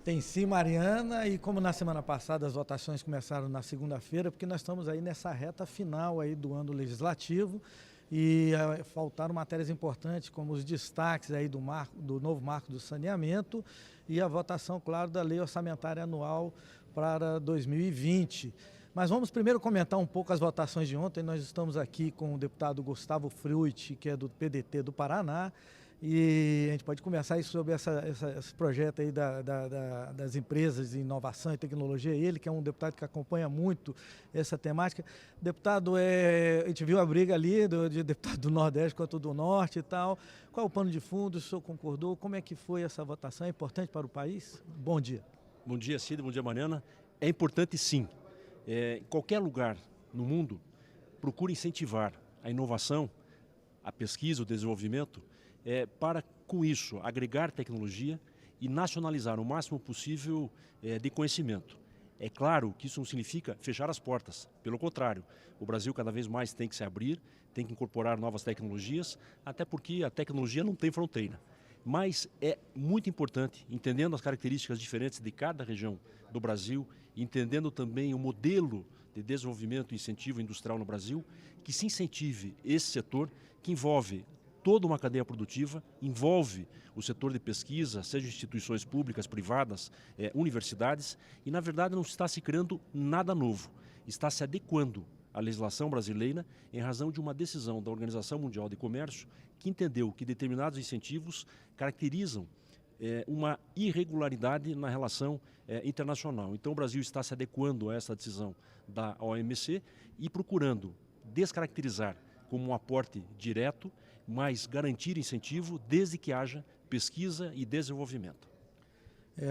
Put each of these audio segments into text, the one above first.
Tem sim, Mariana, e como na semana passada as votações começaram na segunda-feira, porque nós estamos aí nessa reta final aí do ano legislativo e faltaram matérias importantes como os destaques aí do novo marco do saneamento e a votação, claro, da lei orçamentária anual para 2020. Mas vamos primeiro comentar um pouco as votações de ontem. Nós estamos aqui com o deputado Gustavo Fruit, que é do PDT do Paraná, e a gente pode conversar aí sobre esse projeto aí das empresas de inovação e tecnologia. Ele, que é um deputado que acompanha muito essa temática. Deputado, a gente viu a briga ali de deputado do Nordeste contra o do Norte e tal. Qual é o pano de fundo? O senhor concordou? Como é que foi essa votação? É importante para o país? Bom dia. Bom dia, Cida. Bom dia, Mariana. É importante, sim. Em qualquer lugar no mundo, procure incentivar a inovação, a pesquisa, o desenvolvimento, para, com isso, agregar tecnologia e nacionalizar o máximo possível de conhecimento. É claro que isso não significa fechar as portas. Pelo contrário, o Brasil cada vez mais tem que se abrir, tem que incorporar novas tecnologias, até porque a tecnologia não tem fronteira. Mas é muito importante, entendendo as características diferentes de cada região do Brasil, entendendo também o modelo de desenvolvimento e incentivo industrial no Brasil, que se incentive esse setor que envolve toda uma cadeia produtiva, envolve o setor de pesquisa, seja instituições públicas, privadas, universidades, e na verdade não está se criando nada novo, está se adequando à legislação brasileira em razão de uma decisão da Organização Mundial de Comércio que entendeu que determinados incentivos caracterizam uma irregularidade na relação internacional. Então o Brasil está se adequando a essa decisão da OMC e procurando descaracterizar como um aporte direto, mas garantir incentivo desde que haja pesquisa e desenvolvimento.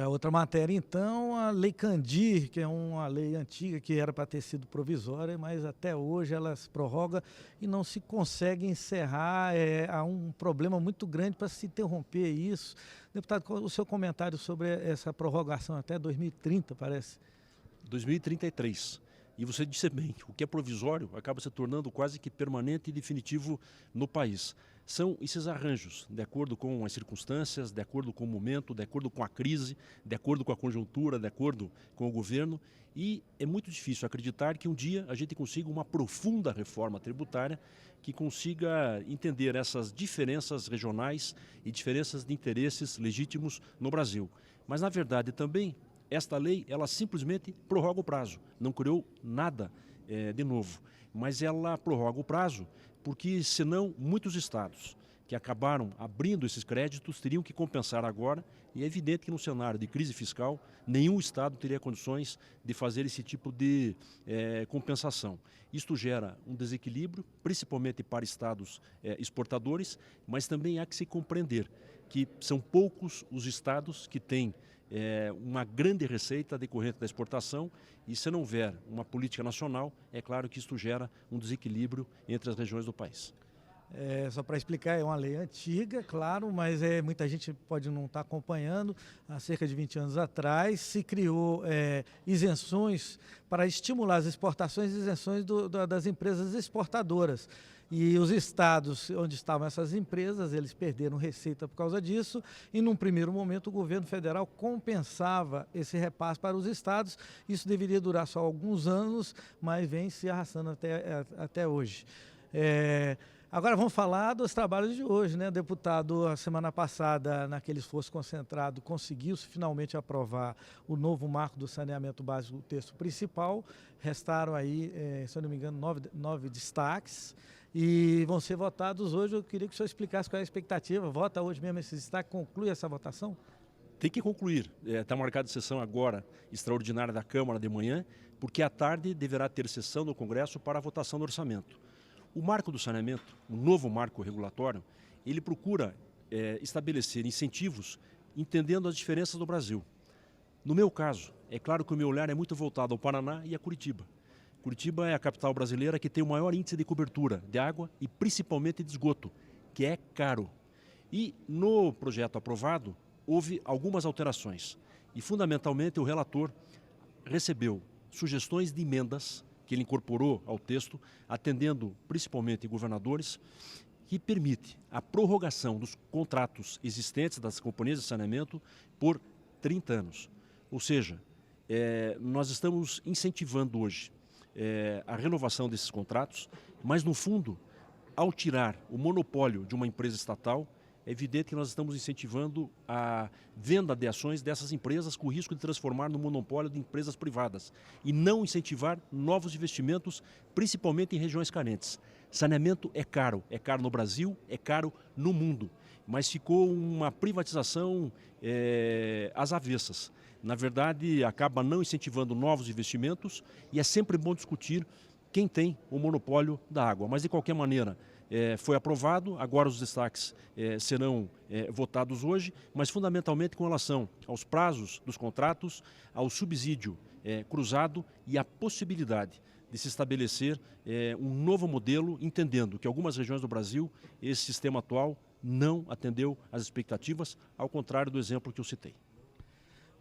Outra matéria, então, a Lei Candir, que é uma lei antiga que era para ter sido provisória, mas até hoje ela se prorroga e não se consegue encerrar. Há um problema muito grande para se interromper isso. Deputado, qual o seu comentário sobre essa prorrogação até 2030, parece? 2033. E você disse bem, o que é provisório acaba se tornando quase que permanente e definitivo no país. São esses arranjos, de acordo com as circunstâncias, de acordo com o momento, de acordo com a crise, de acordo com a conjuntura, de acordo com o governo. E é muito difícil acreditar que um dia a gente consiga uma profunda reforma tributária que consiga entender essas diferenças regionais e diferenças de interesses legítimos no Brasil. Mas, na verdade, também esta lei, ela simplesmente prorroga o prazo, não criou nada de novo, mas ela prorroga o prazo porque senão muitos estados que acabaram abrindo esses créditos teriam que compensar agora e é evidente que no cenário de crise fiscal nenhum estado teria condições de fazer esse tipo de compensação. Isto gera um desequilíbrio, principalmente para estados exportadores, mas também há que se compreender que são poucos os estados que têm uma grande receita decorrente da exportação e se não houver uma política nacional, é claro que isto gera um desequilíbrio entre as regiões do país. Só para explicar, é uma lei antiga, claro, mas muita gente pode não estar acompanhando. Há cerca de 20 anos atrás se criou isenções para estimular as exportações e isenções das empresas exportadoras. E os estados onde estavam essas empresas, eles perderam receita por causa disso e num primeiro momento o governo federal compensava esse repasse para os estados. Isso deveria durar só alguns anos, mas vem se arrastando até hoje. Agora vamos falar dos trabalhos de hoje, né? O deputado, a semana passada, naquele esforço concentrado, conseguiu-se finalmente aprovar o novo marco do saneamento básico, o texto principal. Restaram aí, se eu não me engano, nove destaques e vão ser votados hoje. Eu queria que o senhor explicasse qual é a expectativa. Vota hoje mesmo esses destaques, conclui essa votação? Tem que concluir. Está marcada a sessão agora extraordinária da Câmara de manhã, porque à tarde deverá ter sessão no Congresso para a votação do orçamento. O marco do saneamento, o novo marco regulatório, ele procura estabelecer incentivos entendendo as diferenças do Brasil. No meu caso, é claro que o meu olhar é muito voltado ao Paraná e a Curitiba. Curitiba é a capital brasileira que tem o maior índice de cobertura de água e principalmente de esgoto, que é caro. E no projeto aprovado, houve algumas alterações. E fundamentalmente o relator recebeu sugestões de emendas que ele incorporou ao texto, atendendo principalmente governadores, que permite a prorrogação dos contratos existentes das companhias de saneamento por 30 anos. Ou seja, nós estamos incentivando hoje a renovação desses contratos, mas no fundo, ao tirar o monopólio de uma empresa estatal, é evidente que nós estamos incentivando a venda de ações dessas empresas com o risco de transformar no monopólio de empresas privadas e não incentivar novos investimentos, principalmente em regiões carentes. Saneamento é caro no Brasil, é caro no mundo, mas ficou uma privatização às avessas. Na verdade, acaba não incentivando novos investimentos e é sempre bom discutir quem tem o monopólio da água. Mas, de qualquer maneira, foi aprovado, agora os destaques serão votados hoje, mas fundamentalmente com relação aos prazos dos contratos, ao subsídio cruzado e à possibilidade de se estabelecer um novo modelo, entendendo que algumas regiões do Brasil, esse sistema atual não atendeu às expectativas, ao contrário do exemplo que eu citei.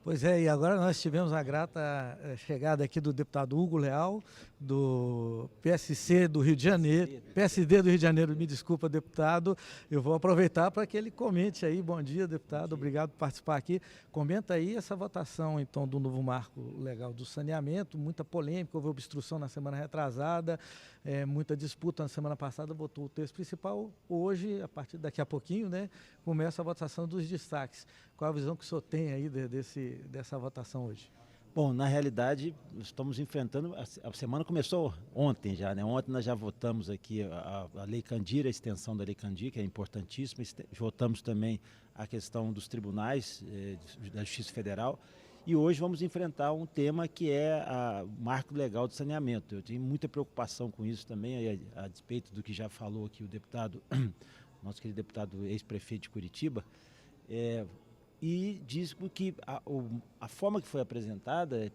Pois é, e agora nós tivemos a grata chegada aqui do deputado Hugo Leal, do PSC do Rio de Janeiro, PSD do Rio de Janeiro, me desculpa, deputado. Eu vou aproveitar para que ele comente aí. Bom dia, deputado, obrigado por participar aqui. Comenta aí essa votação, então, do novo marco legal do saneamento, muita polêmica, houve obstrução na semana retrasada, muita disputa na semana passada, votou o texto principal. Hoje, a partir daqui a pouquinho, né, começa a votação dos destaques. Qual a visão que o senhor tem aí dessa votação hoje? Bom, na realidade, estamos enfrentando, a semana começou ontem já, né? Ontem nós já votamos aqui a Lei Candir, a extensão da Lei Candir, que é importantíssima, votamos também a questão dos tribunais da Justiça Federal, e hoje vamos enfrentar um tema que é o marco legal de saneamento. Eu tenho muita preocupação com isso também, a despeito do que já falou aqui o deputado, nosso querido deputado ex-prefeito de Curitiba, e diz que a forma que foi apresentada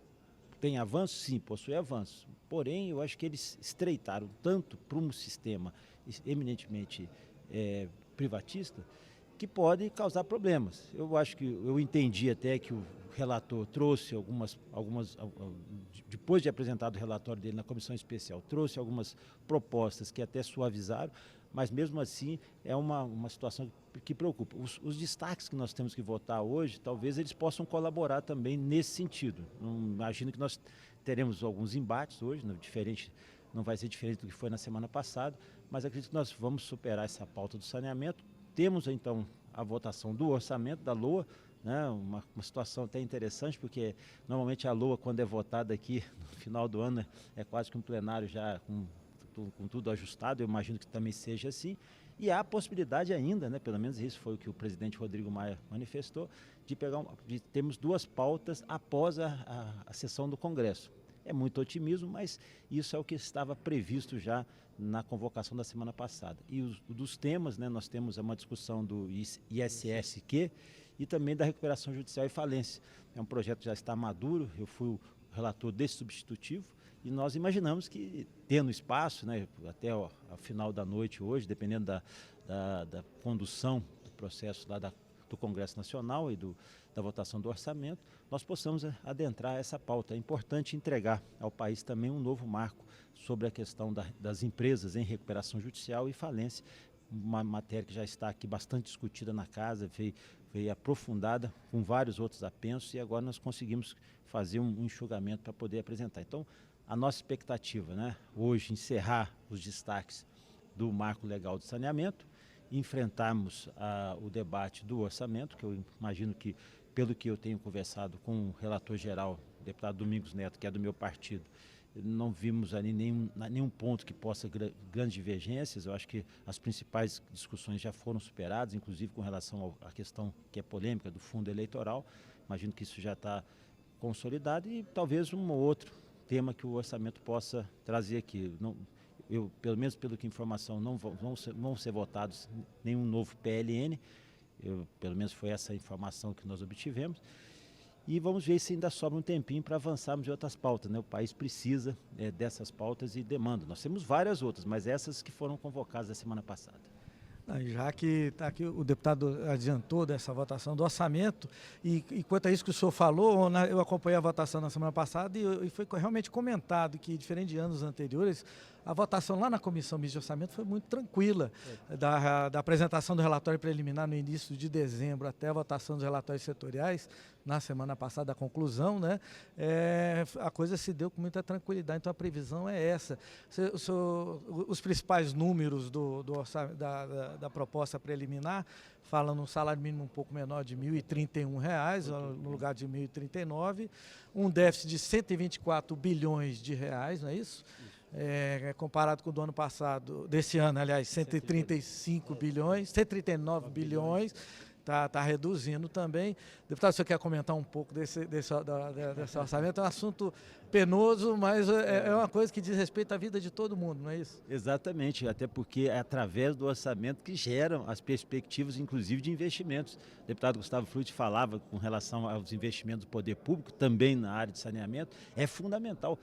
tem avanço? Sim, possui avanço. Porém, eu acho que eles estreitaram tanto para um sistema eminentemente privatista que pode causar problemas. Eu acho que eu entendi até que o relator trouxe depois de apresentado o relatório dele na comissão especial, trouxe algumas propostas que até suavizaram, mas mesmo assim é uma situação que preocupa. Os destaques que nós temos que votar hoje, talvez eles possam colaborar também nesse sentido. Imagino que nós teremos alguns embates hoje, não vai ser diferente do que foi na semana passada, mas acredito que nós vamos superar essa pauta do saneamento. Temos então a votação do orçamento da LOA, né, uma situação até interessante, porque normalmente a LOA, quando é votada aqui no final do ano, é quase que um plenário já com tudo ajustado, eu imagino que também seja assim, e há a possibilidade ainda, né, pelo menos isso foi o que o presidente Rodrigo Maia manifestou, de termos duas pautas após a sessão do Congresso. É muito otimismo, mas isso é o que estava previsto já na convocação da semana passada. E dos temas, né, nós temos uma discussão do ISSQ e também da recuperação judicial e falência. É um projeto que já está maduro, eu fui o relator desse substitutivo, e nós imaginamos que, tendo espaço, né, até ao final da noite hoje, dependendo da condução do processo lá do Congresso Nacional e da votação do orçamento, nós possamos adentrar essa pauta. É importante entregar ao país também um novo marco sobre a questão das empresas em recuperação judicial e falência, uma matéria que já está aqui bastante discutida na casa, veio aprofundada com vários outros apensos, e agora nós conseguimos fazer um enxugamento para poder apresentar. Então, a nossa expectativa, né, hoje, encerrar os destaques do marco legal de saneamento, enfrentarmos o debate do orçamento, que eu imagino que, pelo que eu tenho conversado com o relator geral, o deputado Domingos Neto, que é do meu partido, não vimos ali nenhum ponto que possa grandes divergências. Eu acho que as principais discussões já foram superadas, inclusive com relação à questão que é polêmica do fundo eleitoral. Imagino que isso já está consolidado, e talvez um ou outro tema que o orçamento possa trazer aqui. Pelo menos pelo que informação, não vão ser votados nenhum novo PLN, pelo menos foi essa informação que nós obtivemos, e vamos ver se ainda sobra um tempinho para avançarmos em outras pautas, né? O país precisa dessas pautas e demanda. Nós temos várias outras, mas essas que foram convocadas na semana passada. Já que está aqui, o deputado adiantou dessa votação do orçamento, e quanto a isso que o senhor falou, eu acompanhei a votação na semana passada e foi realmente comentado que, diferente de anos anteriores, A votação lá na Comissão Mista de Orçamento foi muito tranquila, da apresentação do relatório preliminar no início de dezembro até a votação dos relatórios setoriais, na semana passada, a conclusão, né? A coisa se deu com muita tranquilidade, então a previsão é essa. Os principais números da proposta preliminar falam num salário mínimo um pouco menor de R$ 1.031, no lugar de R$ 1.039, um déficit de R$ 124 bilhões, não é isso? Comparado com o do ano passado, desse ano, aliás, 135 bilhões, 139 bilhões, está reduzindo também. Deputado, o senhor quer comentar um pouco desse orçamento? É um assunto penoso, mas é uma coisa que diz respeito à vida de todo mundo, não é isso? Exatamente, até porque é através do orçamento que geram as perspectivas, inclusive, de investimentos. O deputado Gustavo Frutti falava com relação aos investimentos do poder público, também na área de saneamento, é fundamental.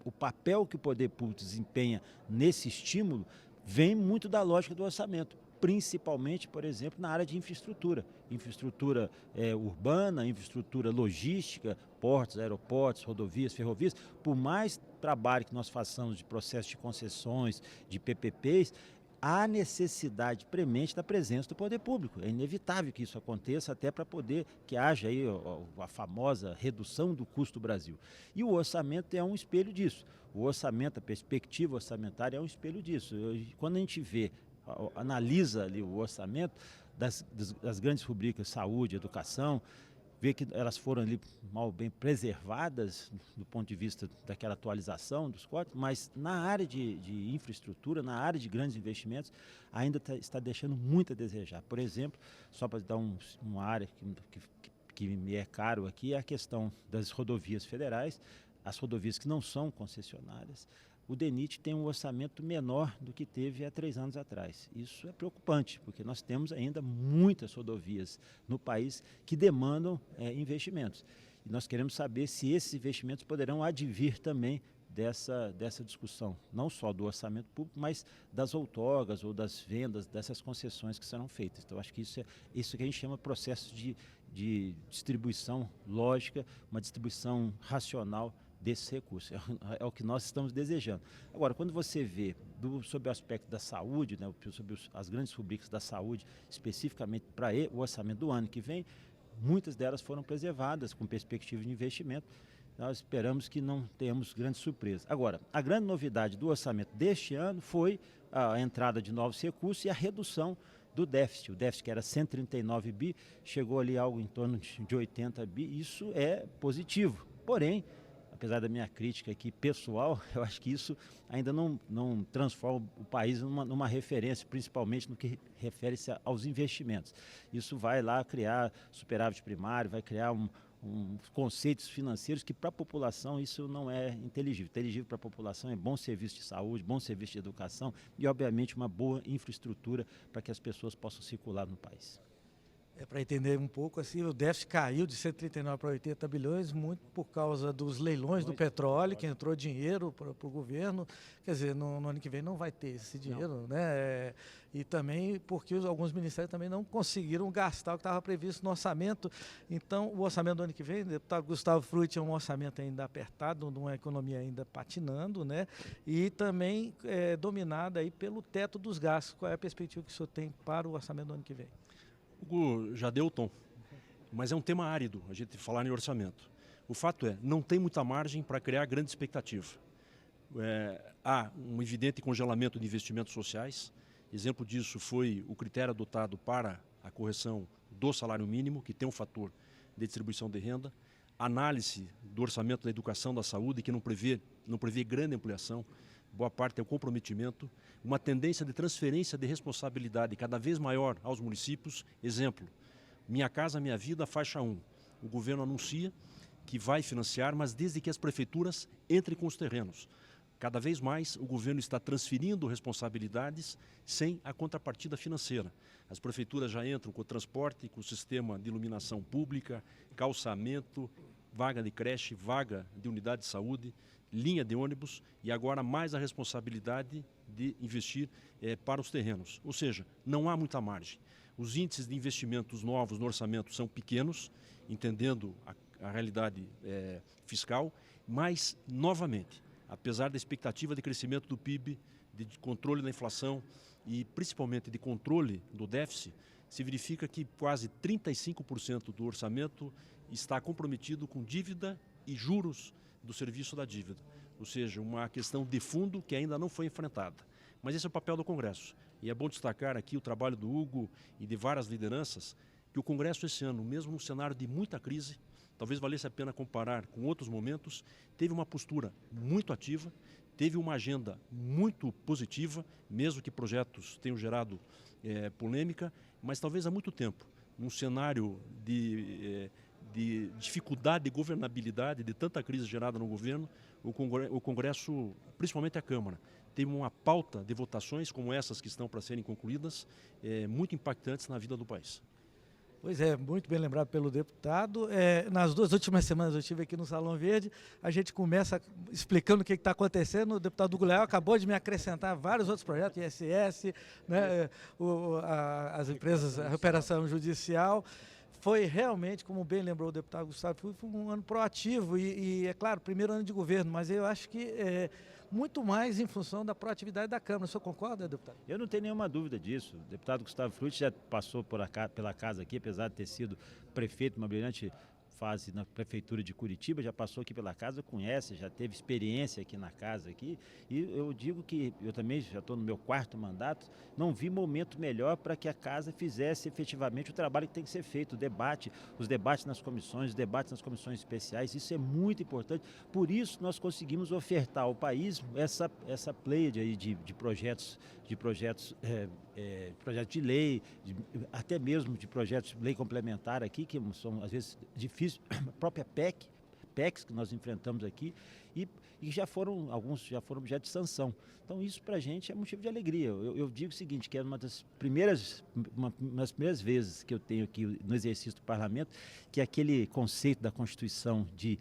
O papel que o poder público desempenha nesse estímulo vem muito da lógica do orçamento, principalmente, por exemplo, na área de infraestrutura urbana, infraestrutura logística, portos, aeroportos, rodovias, ferrovias. Por mais trabalho que nós façamos de processo de concessões, de PPPs, há necessidade premente da presença do poder público. É inevitável que isso aconteça, até para poder que haja aí a famosa redução do custo do Brasil. E o orçamento é um espelho disso. O orçamento, a perspectiva orçamentária é um espelho disso. Quando a gente analisa ali o orçamento das grandes rubricas saúde, educação, vê que elas foram ali bem preservadas do ponto de vista daquela atualização dos cortes, mas na área de infraestrutura, na área de grandes investimentos, ainda está deixando muito a desejar. Por exemplo, só para dar uma área que me é caro aqui, é a questão das rodovias federais, as rodovias que não são concessionárias. O DENIT tem um orçamento menor do que teve há 3 anos atrás. Isso é preocupante, porque nós temos ainda muitas rodovias no país que demandam investimentos. E nós queremos saber se esses investimentos poderão advir também dessa discussão, não só do orçamento público, mas das outorgas ou das vendas dessas concessões que serão feitas. Então, acho que isso que a gente chama de processo de distribuição lógica, uma distribuição racional desses recursos. É o que nós estamos desejando. Agora, quando você vê sobre o aspecto da saúde, né, sobre as grandes rubricas da saúde, especificamente para o orçamento do ano que vem, muitas delas foram preservadas com perspectiva de investimento. Nós esperamos que não tenhamos grandes surpresas. Agora, a grande novidade do orçamento deste ano foi a entrada de novos recursos e a redução do déficit. O déficit, que era 139 bi, chegou ali algo em torno de 80 bi. Isso é positivo. Porém, apesar da minha crítica aqui pessoal, eu acho que isso ainda não transforma o país numa referência, principalmente no que refere-se aos investimentos. Isso vai lá criar superávit primário, vai criar conceitos financeiros que para a população isso não é inteligível. Inteligível para a população é bom serviço de saúde, bom serviço de educação e, obviamente, uma boa infraestrutura para que as pessoas possam circular no país. Para entender um pouco, assim, o déficit caiu de 139 para 80 bilhões, muito por causa dos leilões do petróleo, que entrou dinheiro para o governo. Quer dizer, no ano que vem não vai ter esse dinheiro, né? E também porque alguns ministérios também não conseguiram gastar o que estava previsto no orçamento. Então, o orçamento do ano que vem, o deputado Gustavo Frutti, é um orçamento ainda apertado, numa economia ainda patinando, né? E também dominada aí pelo teto dos gastos. Qual é a perspectiva que o senhor tem para o orçamento do ano que vem? Hugo já deu o tom, mas é um tema árido a gente falar em orçamento. O fato é, não tem muita margem para criar grande expectativa. Há um evidente congelamento de investimentos sociais. Exemplo disso foi o critério adotado para a correção do salário mínimo, que tem um fator de distribuição de renda. Análise do orçamento da educação, da saúde, que não prevê grande ampliação. Boa parte é o comprometimento, uma tendência de transferência de responsabilidade cada vez maior aos municípios. Exemplo, Minha Casa Minha Vida, faixa 1. O governo anuncia que vai financiar, mas desde que as prefeituras entrem com os terrenos. Cada vez mais o governo está transferindo responsabilidades sem a contrapartida financeira. As prefeituras já entram com o transporte, com o sistema de iluminação pública, calçamento, vaga de creche, vaga de unidade de saúde, linha de ônibus e agora mais a responsabilidade de investir para os terrenos. Ou seja, não há muita margem. Os índices de investimentos novos no orçamento são pequenos, entendendo a realidade fiscal, mas, novamente, apesar da expectativa de crescimento do PIB, de controle da inflação e principalmente de controle do déficit, se verifica que quase 35% do orçamento está comprometido com dívida e juros do serviço da dívida, ou seja, uma questão de fundo que ainda não foi enfrentada. Mas esse é o papel do Congresso. E é bom destacar aqui o trabalho do Hugo e de várias lideranças, que o Congresso esse ano, mesmo num cenário de muita crise, talvez valesse a pena comparar com outros momentos, teve uma postura muito ativa, teve uma agenda muito positiva, mesmo que projetos tenham gerado polêmica, mas talvez há muito tempo, num cenário de dificuldade de governabilidade, de tanta crise gerada no governo, o Congresso, principalmente a Câmara, teve uma pauta de votações como essas que estão para serem concluídas, muito impactantes na vida do país. Pois é, muito bem lembrado pelo deputado. Nas 2 últimas semanas eu estive aqui no Salão Verde, a gente começa explicando o que está acontecendo. O deputado Hugo Leal acabou de me acrescentar vários outros projetos, ISS, né, as empresas, a recuperação judicial. Foi realmente, como bem lembrou o deputado Gustavo, foi um ano proativo e é claro, primeiro ano de governo, mas eu acho que muito mais em função da proatividade da Câmara. O senhor concorda, deputado? Eu não tenho nenhuma dúvida disso. O deputado Gustavo Frutti já passou pela casa aqui, apesar de ter sido prefeito, uma brilhante fase na prefeitura de Curitiba, já passou aqui pela casa, conhece, já teve experiência aqui na casa aqui, e eu digo que eu também já estou no meu 4º mandato, não vi momento melhor para que a casa fizesse efetivamente o trabalho que tem que ser feito, os debates nas comissões, os debates nas comissões especiais, isso é muito importante, por isso nós conseguimos ofertar ao país essa pleiade aí de projetos de lei, até mesmo de projetos de lei complementar aqui, que são às vezes difíceis, a própria PECs que nós enfrentamos aqui, e alguns já foram objeto de sanção. Então isso para a gente é motivo de alegria. Eu digo o seguinte, que é uma das primeiras vezes que eu tenho aqui no exercício do parlamento, que aquele conceito da Constituição de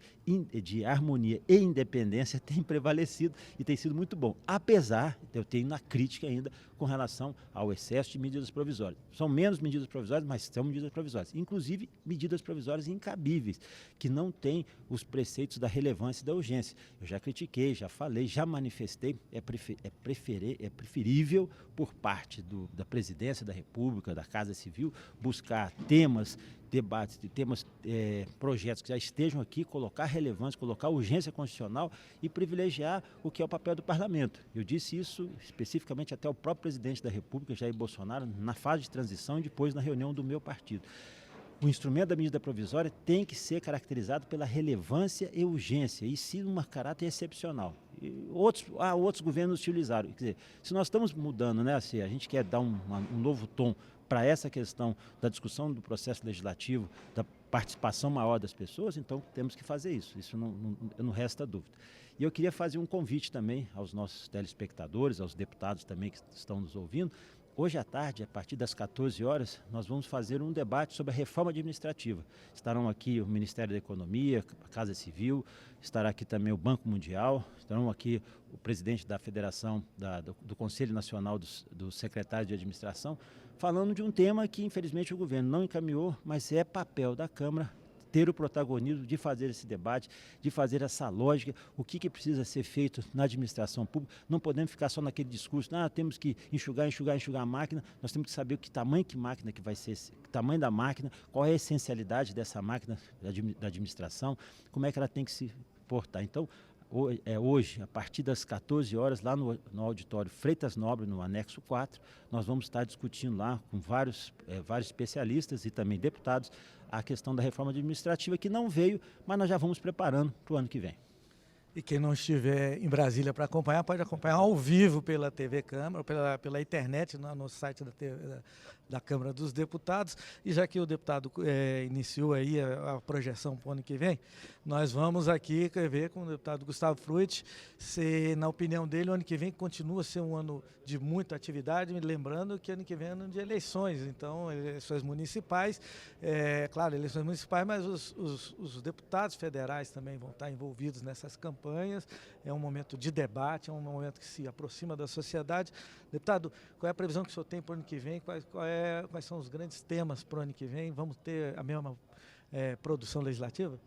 harmonia e independência tem prevalecido e tem sido muito bom. Apesar, eu tenho na crítica ainda com relação ao excesso de medidas provisórias. São menos medidas provisórias, mas são medidas provisórias. Inclusive medidas provisórias incabíveis, que não têm os preceitos da relevância e da urgência. Eu já critiquei, já falei, já manifestei, é preferível por parte da Presidência da República, da Casa Civil, buscar debates, projetos que já estejam aqui, colocar relevância, colocar urgência constitucional e privilegiar o que é o papel do parlamento. Eu disse isso especificamente até o próprio presidente da República, Jair Bolsonaro, na fase de transição e depois na reunião do meu partido. O instrumento da medida provisória tem que ser caracterizado pela relevância e urgência, e sim um caráter excepcional. E outros governos utilizaram. Quer dizer, se nós estamos mudando, né, se a gente quer dar um novo tom para essa questão da discussão do processo legislativo, da participação maior das pessoas, então temos que fazer isso. Isso não resta dúvida. E eu queria fazer um convite também aos nossos telespectadores, aos deputados também que estão nos ouvindo. Hoje à tarde, a partir das 14 horas, nós vamos fazer um debate sobre a reforma administrativa. Estarão aqui o Ministério da Economia, a Casa Civil, estará aqui também o Banco Mundial, estarão aqui o presidente da Federação, do Conselho Nacional dos Secretários de Administração, falando de um tema que, infelizmente, o governo não encaminhou, mas é papel da Câmara ter o protagonismo de fazer esse debate, de fazer essa lógica, o que precisa ser feito na administração pública. Não podemos ficar só naquele discurso, temos que enxugar a máquina, nós temos que saber que tamanho que máquina que vai ser, que tamanho da máquina, qual é a essencialidade dessa máquina da administração, como é que ela tem que se portar. Então, hoje, a partir das 14 horas, lá no auditório Freitas Nobre, no anexo 4, nós vamos estar discutindo lá com vários especialistas e também deputados a questão da reforma administrativa, que não veio, mas nós já vamos preparando para o ano que vem. E quem não estiver em Brasília para acompanhar, pode acompanhar ao vivo pela TV Câmara, pela internet, no site da Câmara dos Deputados. E já que o deputado iniciou aí a projeção para o ano que vem, nós vamos aqui ver com o deputado Gustavo Frutti se, na opinião dele, o ano que vem continua a ser um ano de muita atividade, lembrando que ano que vem é ano de eleições, então eleições municipais, claro, eleições municipais, mas os deputados federais também vão estar envolvidos nessas campanhas. É um momento de debate, é um momento que se aproxima da sociedade. Deputado, qual é a previsão que o senhor tem para o ano que vem? Quais são os grandes temas para o ano que vem? Vamos ter a mesma produção legislativa?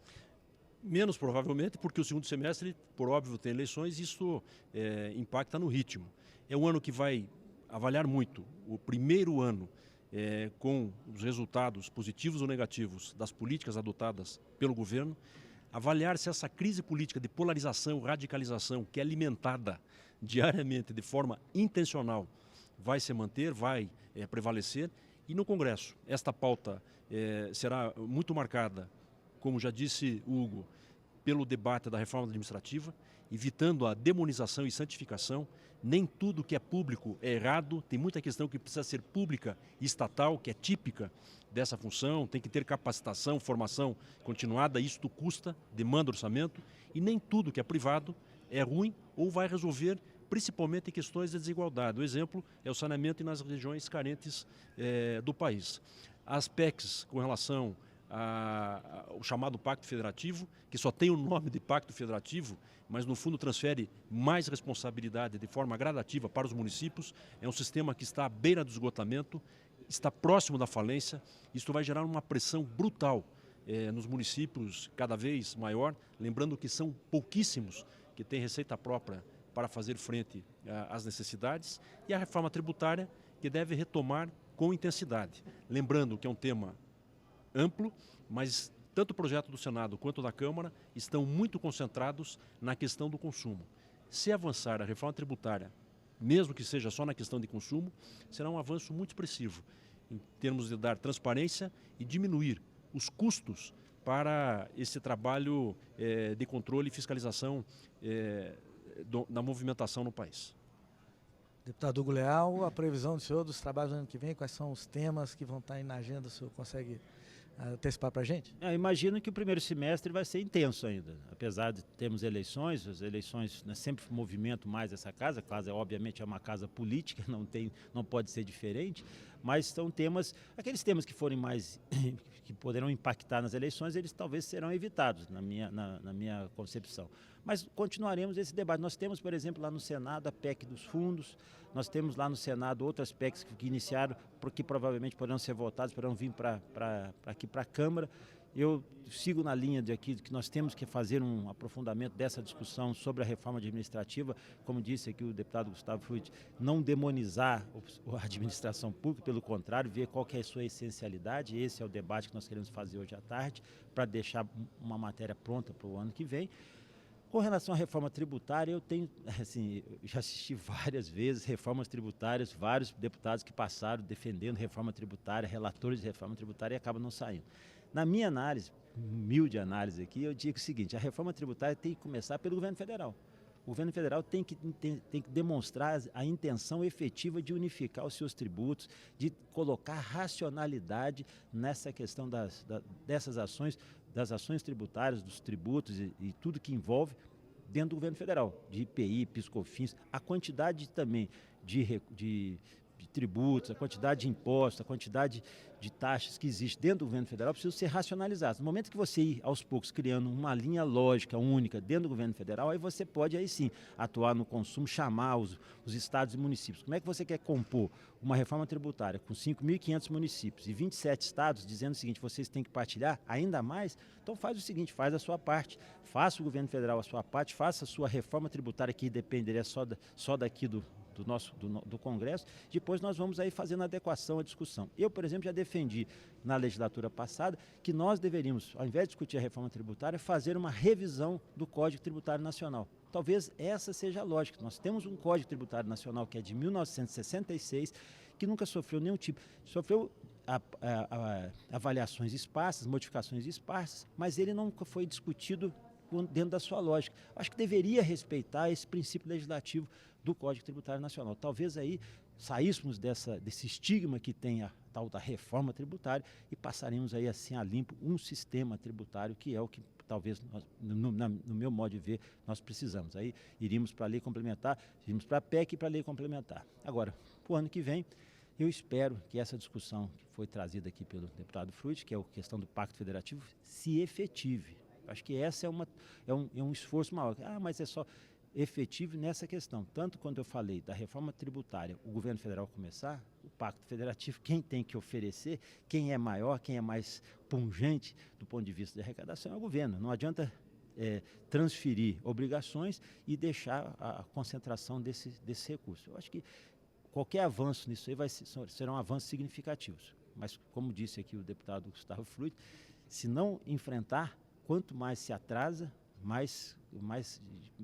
Menos provavelmente, porque o segundo semestre, por óbvio, tem eleições e isso impacta no ritmo. É um ano que vai avaliar muito. O primeiro ano com os resultados positivos ou negativos das políticas adotadas pelo governo, avaliar se essa crise política de polarização, radicalização, que é alimentada diariamente de forma intencional, vai se manter, vai prevalecer. E no Congresso, esta pauta será muito marcada, como já disse o Hugo, pelo debate da reforma administrativa, evitando a demonização e santificação. Nem tudo que é público é errado, tem muita questão que precisa ser pública e estatal, que é típica dessa função, tem que ter capacitação, formação continuada, isto custa, demanda orçamento, e nem tudo que é privado é ruim ou vai resolver principalmente questões de desigualdade. O exemplo é o saneamento nas regiões carentes do país. As PECs com relação o chamado Pacto Federativo, que só tem o nome de Pacto Federativo, mas no fundo transfere mais responsabilidade de forma gradativa para os municípios. É um sistema que está à beira do esgotamento, está próximo da falência. Isto vai gerar uma pressão brutal nos municípios, cada vez maior, lembrando que são pouquíssimos que têm receita própria para fazer frente às necessidades, e a reforma tributária, que deve retomar com intensidade. Lembrando que é um tema amplo, mas tanto o projeto do Senado quanto da Câmara estão muito concentrados na questão do consumo. Se avançar a reforma tributária, mesmo que seja só na questão de consumo, será um avanço muito expressivo em termos de dar transparência e diminuir os custos para esse trabalho de controle e fiscalização da movimentação no país. Deputado Hugo Leal, a previsão do senhor dos trabalhos do ano que vem, quais são os temas que vão estar aí na agenda, o senhor consegue antecipar para a gente? Eu imagino que o primeiro semestre vai ser intenso ainda, apesar de termos eleições, as eleições sempre movimentam mais essa casa, a casa obviamente é uma casa política, não pode ser diferente, mas são temas, aqueles temas que forem mais, que poderão impactar nas eleições, eles talvez serão evitados, na minha concepção. Mas continuaremos esse debate. Nós temos, por exemplo, lá no Senado a PEC dos fundos, nós temos lá no Senado outras PECs que iniciaram, porque provavelmente poderão ser votadas, poderão vir aqui para a Câmara. Eu sigo na linha de aqui que nós temos que fazer um aprofundamento dessa discussão sobre a reforma administrativa, como disse aqui o deputado Gustavo Frutti, não demonizar a administração pública, pelo contrário, ver qual que é a sua essencialidade. Esse é o debate que nós queremos fazer hoje à tarde, para deixar uma matéria pronta para o ano que vem. Com relação à reforma tributária, eu tenho, assim, já assisti várias vezes reformas tributárias, vários deputados que passaram defendendo reforma tributária, relatores de reforma tributária e acabam não saindo. Na minha análise, humilde análise aqui, eu digo o seguinte: a reforma tributária tem que começar pelo governo federal. O governo federal tem que demonstrar a intenção efetiva de unificar os seus tributos, de colocar racionalidade nessa questão dessas ações, das ações tributárias, dos tributos e tudo que envolve dentro do governo federal, de IPI, PIS/COFINS, a quantidade também de tributos, a quantidade de impostos, a quantidade de taxas que existe dentro do governo federal precisam ser racionalizadas. No momento que você ir aos poucos criando uma linha lógica única dentro do governo federal, aí você pode aí sim atuar no consumo, chamar os estados e municípios. Como é que você quer compor uma reforma tributária com 5.500 municípios e 27 estados dizendo o seguinte: vocês têm que partilhar ainda mais? Então faz o seguinte, faz a sua parte, faça o governo federal a sua parte, faça a sua reforma tributária, que dependeria só daqui do Congresso. Depois nós vamos aí fazendo a adequação, a discussão. Eu, por exemplo, já defendi na legislatura passada que nós deveríamos, ao invés de discutir a reforma tributária, fazer uma revisão do Código Tributário Nacional. Talvez essa seja a lógica. Nós temos um Código Tributário Nacional que é de 1966, que nunca sofreu nenhum tipo, sofreu avaliações esparsas, modificações esparsas, mas ele nunca foi discutido dentro da sua lógica. Acho que deveria respeitar esse princípio legislativo do Código Tributário Nacional. Talvez aí saíssemos desse estigma que tem a tal da reforma tributária e passaremos aí assim a limpo um sistema tributário que é o que talvez, no meu modo de ver, nós precisamos. Aí iríamos para a lei complementar, iríamos para a PEC e para a lei complementar. Agora, para o ano que vem, eu espero que essa discussão que foi trazida aqui pelo deputado Frutti, que é a questão do Pacto Federativo, se efetive. Acho que essa é um esforço maior. Mas é só efetivo nessa questão. Tanto quando eu falei da reforma tributária, o governo federal começar, o Pacto Federativo, quem tem que oferecer, quem é maior, quem é mais pungente do ponto de vista de arrecadação é o governo. Não adianta transferir obrigações e deixar a concentração desse recurso. Eu acho que qualquer avanço nisso aí serão avanços significativos. Mas, como disse aqui o deputado Gustavo Frutti, se não enfrentar, quanto mais se atrasa, mais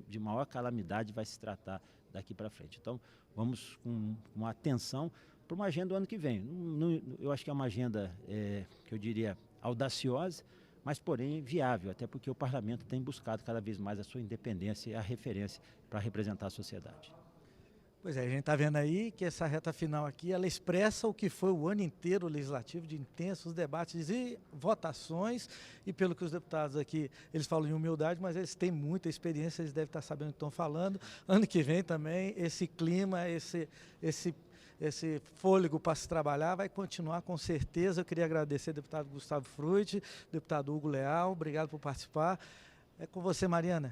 de maior calamidade vai se tratar daqui para frente. Então, vamos com atenção para uma agenda do ano que vem. Eu acho que é uma agenda, que eu diria, audaciosa, mas, porém, viável, até porque o parlamento tem buscado cada vez mais a sua independência e a referência para representar a sociedade. Pois é, a gente está vendo aí que essa reta final aqui, ela expressa o que foi o ano inteiro legislativo, de intensos debates e votações, e pelo que os deputados aqui, eles falam em humildade, mas eles têm muita experiência, eles devem estar sabendo o que estão falando. Ano que vem também, esse clima, esse fôlego para se trabalhar vai continuar com certeza. Eu queria agradecer ao deputado Gustavo Frutti, deputado Hugo Leal, obrigado por participar. É com você, Mariana.